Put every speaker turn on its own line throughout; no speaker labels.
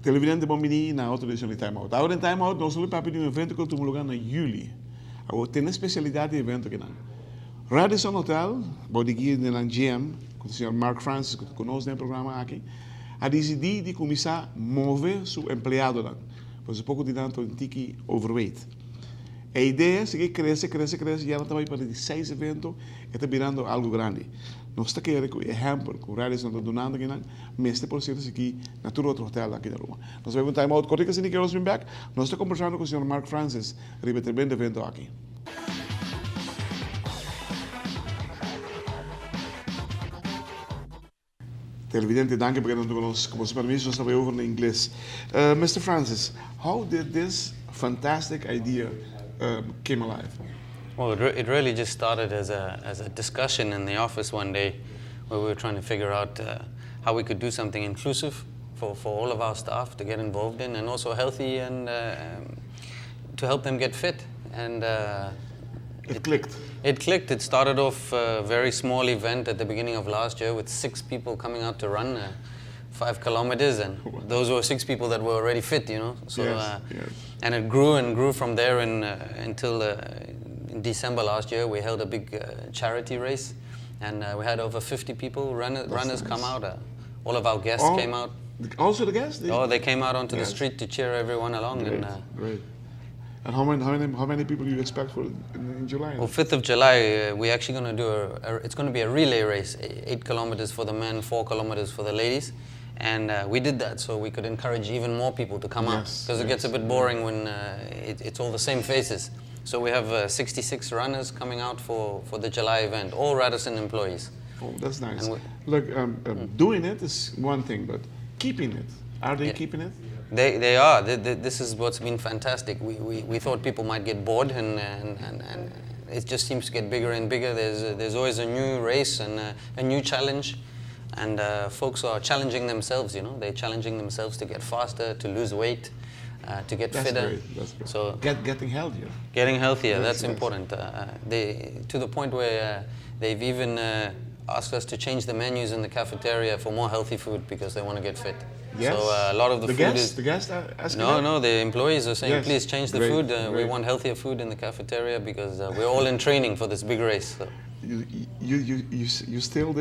Televidente bombini na outra edição de Time Out. Agora em Time Out nós vamos para um evento que tem lugar na julho. Agora tem uma especialidade de evento que não. Radisson Hotel, body guia de la GM, com o senhor Mark Francis, que conosco no programa aqui, a decidir de começar a mover seu empregado lá. Pois um pouco de tanto tiki overweight. A ideia é que cresce, e ela também para de 6 eventos e está virando algo grande. Nós estamos querendo que o exemplo que o Radisson está donando aqui, mas este por cento aqui na todo outro hotel aqui na Roma. Nós vamos ter uma corrida que nós vamos back. Nós estamos conversando com o senhor Mark Francis, ribeter bem o evento aqui. Televidente, danke porque nós com seu permisso nós estamos over em inglês. Mr. Francis, how did this fantastic idea came alive?
Well, it really just started as a discussion in the office one day where we were trying to figure out how we could do something inclusive for all of our staff to get involved in, and also healthy and to help them get fit. And
it clicked.
It clicked. It started off a very small event at the beginning of last year with 6 people coming out to run 5 kilometers, and those were 6 people that were already fit, you know. So,
yes.
And it grew and grew from there until in December last year we held a big charity race, and we had over 50 people, runners nice. Come out. All of our guests came out.
Also the guests?
They came out onto the street to cheer everyone along.
Great, great. And how many people do you expect for in July?
Well, 5th of July, we're actually going to do it's going to be a relay race, 8 kilometers for the men, 4 kilometers for the ladies. And we did that so we could encourage even more people to come out, because it gets a bit boring when it's all the same faces. So we have 66 runners coming out for the July event, all Radisson employees.
Oh, that's nice. Look, doing it is one thing, but keeping it, are they keeping it?
They are. This is what's been fantastic. We thought people might get bored, and it just seems to get bigger and bigger. There's always a new race and a new challenge, and folks are challenging themselves. You know, they're challenging themselves to get faster, to lose weight, to get fitter.
Great. That's great.
So
getting healthier.
Getting healthier. That's important. To the point where they've even asked us to change the menus in the cafeteria for more healthy food because they want to get fit.
Yes.
So a lot of the food
guests, the guests are asking
No, the employees are saying, please change the food.
Great.
We want healthier food in the cafeteria because we're all in training for this big race. So.
You still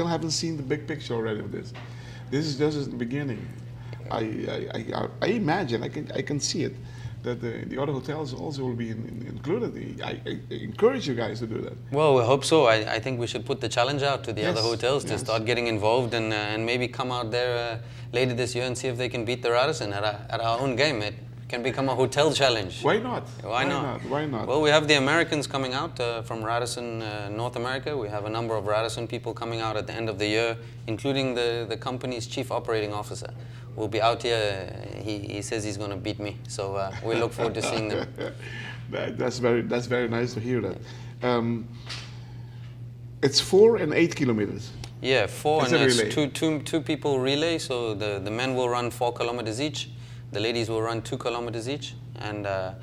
haven't seen the big picture already of this. This is just the beginning. I imagine I can see it that the other hotels also will be included. I encourage you guys to do that.
Well, we hope so. I think we should put the challenge out to the other hotels to start getting involved and maybe come out there later this year and see if they can beat the Radisson at our own game. It can become a hotel challenge.
Why not?
Why not? Well, we have the Americans coming out from Radisson, North America. We have a number of Radisson people coming out at the end of the year, including the company's chief operating officer. Will be out here. He says he's going to beat me, so we look forward to seeing them.
That's very nice to hear that. It's 4 and 8 kilometers.
Yeah, 4
it's
and
it's
two people relay. So the men will run 4 kilometers each. The ladies will run 2 kilometers each, and I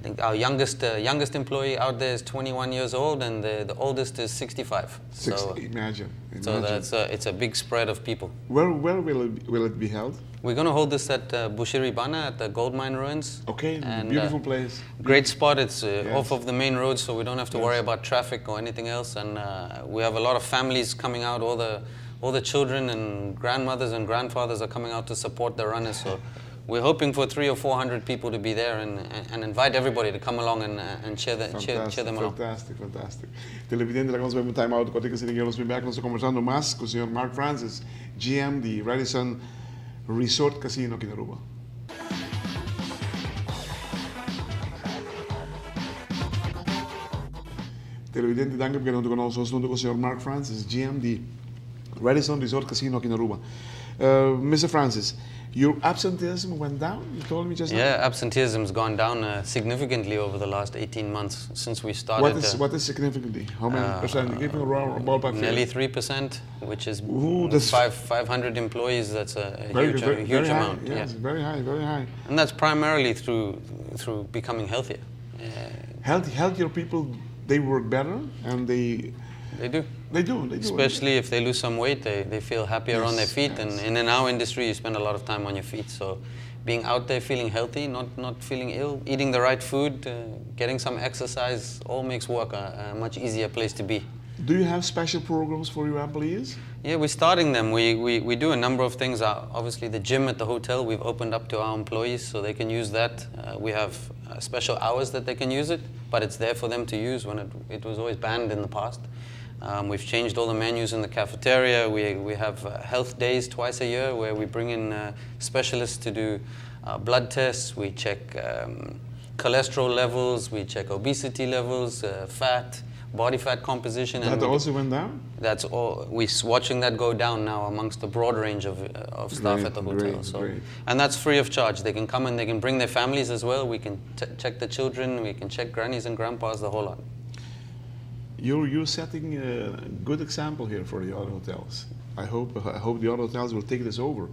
think our youngest employee out there is 21 years old, and the oldest is 65.
Imagine.
So it's a big spread of people.
Where will it be held?
We're going to hold this at Bushiribana at the gold mine ruins.
Okay, and, beautiful place.
Great spot. It's off of the main road, so we don't have to worry about traffic or anything else. And we have a lot of families coming out. All the children and grandmothers and grandfathers are coming out to support the runners. So we're hoping for 300 or 400 people to be there and invite everybody to come along and cheer them along.
Fantastic. Televidente, nós vamos time out. Quando que ninguém nos back, nós estamos conversando mais com o senhor Mark Francis, GM de Radisson Resort Casino aqui na Aruba. Televidente, danke porque nós estamos com o senhor Mark Francis, GM de Radisson Resort Casino aqui na Aruba. Mr. Francis, your absenteeism went down, you told me just now?
Yeah, absenteeism's gone down significantly over the last 18 months since we started.
What is significantly? How many percent? Give me a ballpark.
Nearly 3%, which is
Ooh, that's
500 employees. That's a huge amount.
Yes,
yeah.
very high, very high.
And that's primarily through becoming healthier.
Healthier people, they work better, and they do.
Especially if they lose some weight, they feel happier on their feet.
Yes.
And in our industry, you spend a lot of time on your feet. So being out there feeling healthy, not feeling ill, eating the right food, getting some exercise, all makes work a much easier place to be.
Do you have special programs for your employees?
Yeah, we're starting them. We do a number of things. Obviously, the gym at the hotel, we've opened up to our employees so they can use that. We have special hours that they can use it, but it's there for them to use when it was always banned in the past. We've changed all the menus in the cafeteria. We have health days twice a year where we bring in specialists to do blood tests. We check cholesterol levels. We check obesity levels, fat, body fat composition.
That also went down?
That's all. We're watching that go down now amongst a broad range of staff at the hotel.
Great.
And that's free of charge. They can come and they can bring their families as well. We can check the children. We can check grannies and grandpas, the whole lot.
You're setting a good example here for the other hotels. I hope the other hotels will take this over,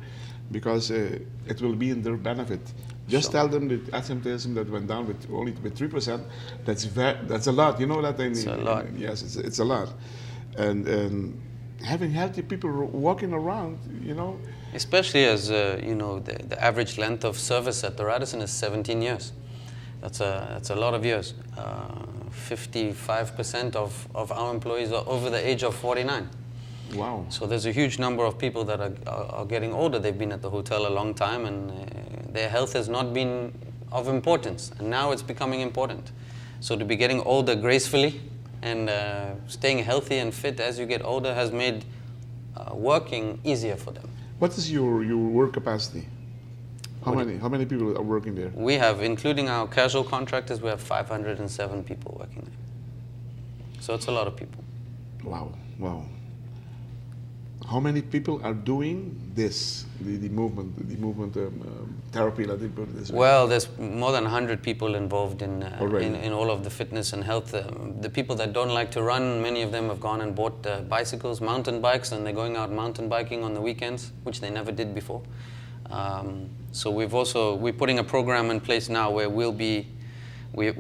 because it will be in their benefit. Just tell them that absenteeism that went down with only 3%. That's a lot. You know that?
It's a lot.
Yes, it's a lot. And having healthy people walking around, you know.
Especially as the average length of service at the Radisson is 17 years. That's a lot of years. 55% of our employees are over the age of 49.
Wow.
So there's a huge number of people that are getting older. They've been at the hotel a long time, and their health has not been of importance. And now it's becoming important. So to be getting older gracefully and staying healthy and fit as you get older has made working easier for them.
What is your work capacity? How many people are working there?
We have, including our casual contractors, we have 507 people working there. So it's a lot of people.
Wow. How many people are doing this, the movement therapy, let me put it this way?
Well, there's more than 100 people involved in all of the fitness and health. The people that don't like to run, many of them have gone and bought bicycles, mountain bikes, and they're going out mountain biking on the weekends, which they never did before. So we're putting a program in place now where we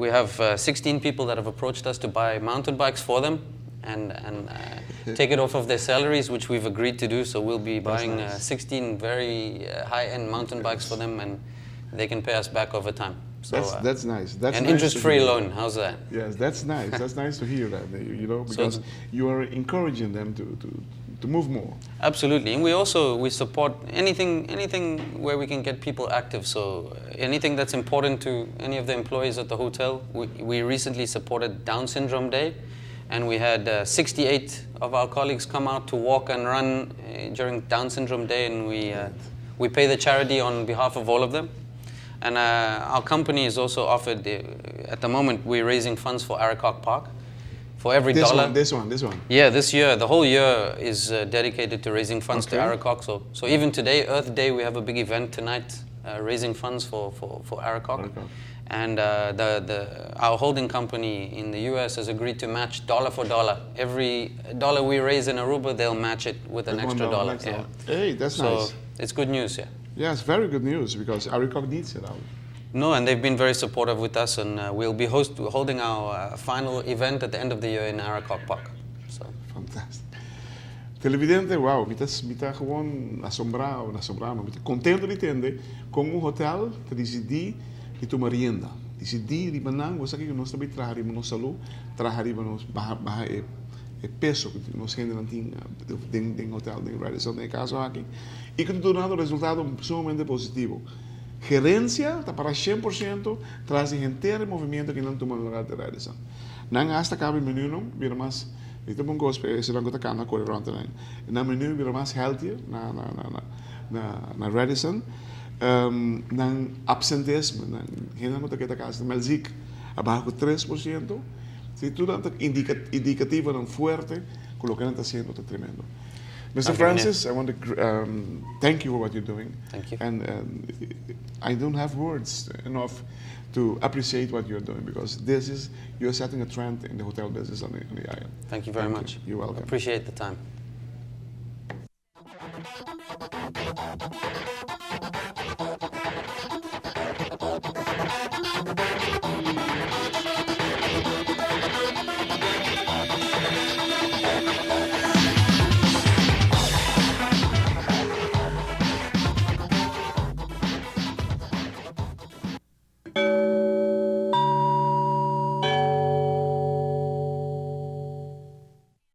have 16 people that have approached us to buy mountain bikes for them and take it off of their salaries, which we've agreed to do. So we'll be buying 16 very high-end mountain bikes for them, and they can pay us back over time. So
that's nice. That's
an
nice
interest-free loan. How's that?
Yes, that's nice. That's nice to hear that. Because you are encouraging them to move more.
Absolutely, and we support anything where we can get people active. So anything that's important to any of the employees at the hotel. We recently supported Down Syndrome Day, and we had 68 of our colleagues come out to walk and run during Down Syndrome Day, and we pay the charity on behalf of all of them. And our company is also offered, at the moment, we're raising funds for Aracock Park. For every dollar.
This one.
Yeah, this year, the whole year is dedicated to raising funds to Aracock. So even today, Earth Day, we have a big event tonight, raising funds for Aracock. And our holding company in the US has agreed to match dollar for dollar. Every dollar we raise in Aruba, they'll match it with an extra dollar. Yeah.
Hey, that's nice.
So it's good news, yeah.
Yeah, it's very good news, because Aracock needs it out.
No, and they've been very supportive with us, and we'll be holding our final event at the end of the year in Aracock Park. So.
Fantastic. Televidente, wow, me está gewoon asombrado, contento de entender com hotel que decidi e tu merienda. Decidi de manhã, você que nós também trabalhamos no saúde, trabalhamos baixar peso que nós ainda tem hotel, tem Radisson, tem caso aqui, e que tu dando resultado sumamente positivo. Gerência está para 100%, traz inteiro movimento que não toma lugar de Radisson. Não hasta cabe menu não, vira mais, então bom gosto, se não gosta na correr rond também. Na menu vira mais healthier na Radisson, na absenteísmo, na gente não está casa, mas zic abaixo de 3%, se tudo indicativo não forte, colocando está sendo tremendo. Mr. Francis, I want to thank you for what you're doing.
Thank you.
And I don't have words enough to appreciate what you're doing, because you're setting a trend in the hotel business on the island.
Thank you very much.
You're welcome.
Appreciate the time.